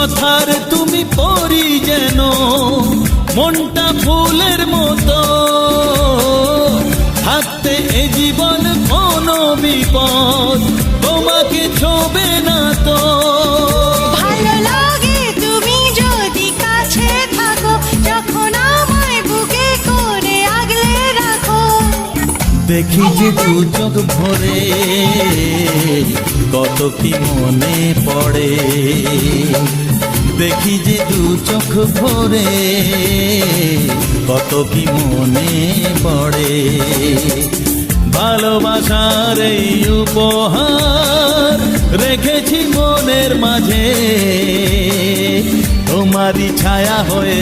কথার তুমি পরি যেন, মনটা ফুলের মতো, থাকতে এ জীবন কোনো বিপদ তোমাকে ছোবে না তো। ভালো লাগে তুমি যদি কাছে থাকো, যখন আমায় বুকে করে আগলে রাখো। দেখি যে দু চোখ ভরে কত কি মনে পড়ে, দেখি যে দু চোখ ভরে কত কি মনে পড়ে। ভালোবাসার এই উপহার রেখেছি মনের মাঝে, তোমারই ছায়া হয়ে।